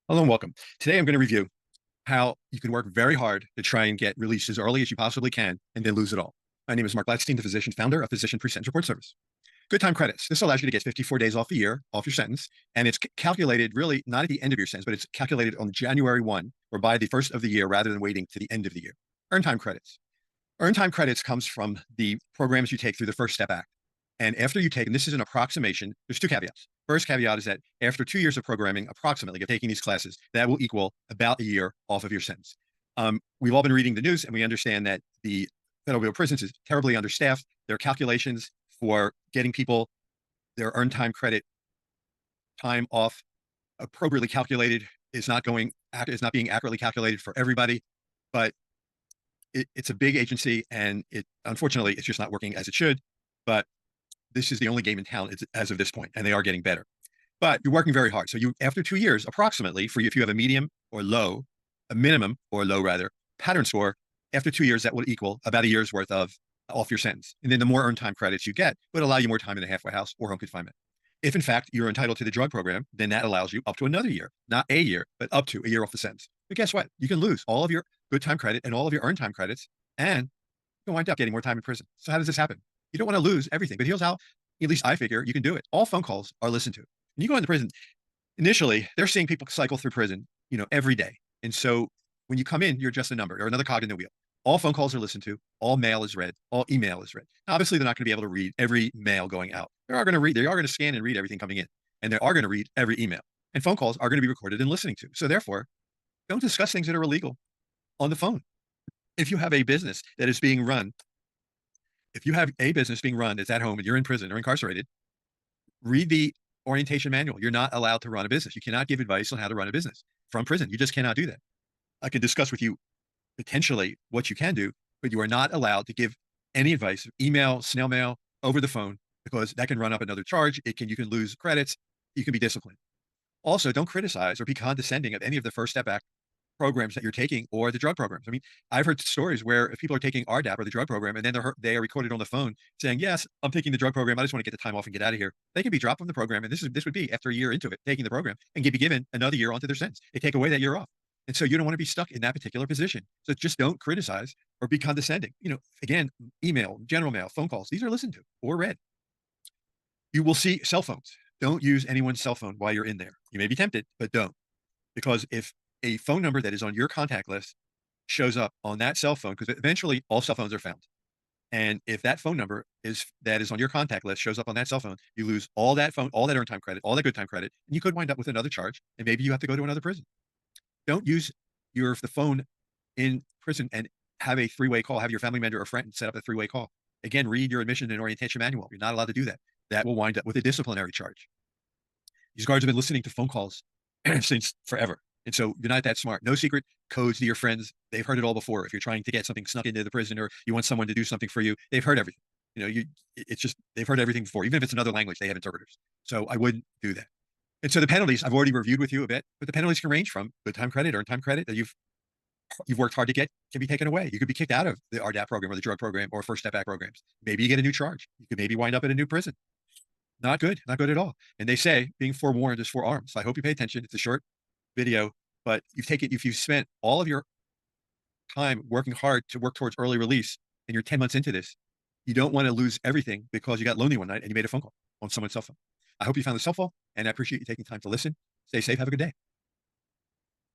Hello and welcome. Today I'm going to review how you can work very hard to try and get released as early as you possibly can and then lose it all. My name is Mark Blatstein, the physician founder of Physician Presentence Report Service. Good time credits. This allows you to get 54 days off a year, off your sentence, and it's calculated really not at the end of your sentence, but it's calculated on January 1 or by the first of the year rather than waiting to the end of the year. Earn time credits. Earn time credits comes from the programs you take through the First Step Act. And after you take, and this is an approximation, there's two caveats. First caveat is that after 2 years of programming, approximately, of taking these classes, that will equal about a year off of your sentence. We've all been reading the news, and we understand that the Federal Bureau of Prisons is terribly understaffed. Their calculations for getting people their earned time credit time off appropriately calculated is not being accurately calculated for everybody. But it's a big agency, and unfortunately it's just not working as it should. But this is the only game in town as of this point, and they are getting better. But you're working very hard. So after 2 years, approximately, if you have a medium or low, a minimum or low rather, pattern score, after 2 years, that will equal about a year's worth of off your sentence. And then the more earned time credits you get would allow you more time in the halfway house or home confinement. If in fact you're entitled to the drug program, then that allows you up to another year, not a year, but up to a year off the sentence. But guess what? You can lose all of your good time credit and all of your earned time credits, and you can wind up getting more time in prison. So how does this happen? You don't want to lose everything, but here's how, at least I figure, you can do it. All phone calls are listened to. When you go into prison, initially, they're seeing people cycle through prison, every day. And so when you come in, you're just a number or another cog in the wheel. All phone calls are listened to. All mail is read. All email is read. Now, obviously, they're not going to be able to read every mail going out. They are going to scan and read everything coming in. And they are going to read every email. And phone calls are going to be recorded and listening to. So therefore, don't discuss things that are illegal on the phone. If you have a business that is being run, that's at home and you're in prison or incarcerated, read the orientation manual. You're not allowed to run a business. You cannot give advice on how to run a business from prison. You just cannot do that. I can discuss with you potentially what you can do, but you are not allowed to give any advice, email, snail mail, over the phone, because that can run up another charge. You can lose credits. You can be disciplined. Also, don't criticize or be condescending of any of the First Step Act programs that you're taking or the drug programs. I mean, I've heard stories where if people are taking RDAP or the drug program and then they are recorded on the phone saying, yes, I'm taking the drug program. I just want to get the time off and get out of here. They can be dropped from the program. And this would be after a year into it, taking the program, and be given another year onto their sentence. They take away that year off. And so you don't want to be stuck in that particular position. So just don't criticize or be condescending. Again, email, general mail, phone calls, these are listened to or read. You will see cell phones. Don't use anyone's cell phone while you're in there. You may be tempted, but don't. Because if a phone number that is on your contact list shows up on that cell phone, because eventually all cell phones are found. And if that phone number that is on your contact list shows up on that cell phone, you lose all that earned time credit, all that good time credit, and you could wind up with another charge, and maybe you have to go to another prison. Don't use the phone in prison and have a three-way call, have your family member or friend set up a three-way call. Again, read your admission and orientation manual. You're not allowed to do that. That will wind up with a disciplinary charge. These guards have been listening to phone calls since forever. And so you're not that smart. No secret codes to your friends. They've heard it all before. If you're trying to get something snuck into the prison or you want someone to do something for you, they've heard everything. They've heard everything before. Even if it's another language, they have interpreters. So I wouldn't do that. And so the penalties, I've already reviewed with you a bit, but the penalties can range from good time credit, earned time credit that you've worked hard to get, can be taken away. You could be kicked out of the RDAP program or the drug program or First Step Back programs. Maybe you get a new charge. You could maybe wind up in a new prison. Not good at all. And they say being forewarned is forearmed. So I hope you pay attention. It's a short video, but if you've spent all of your time working hard to work towards early release and you're 10 months into this, you don't want to lose everything because you got lonely one night and you made a phone call on someone's cell phone. I hope you found this helpful, and I appreciate you taking time to listen. Stay safe. Have a good day.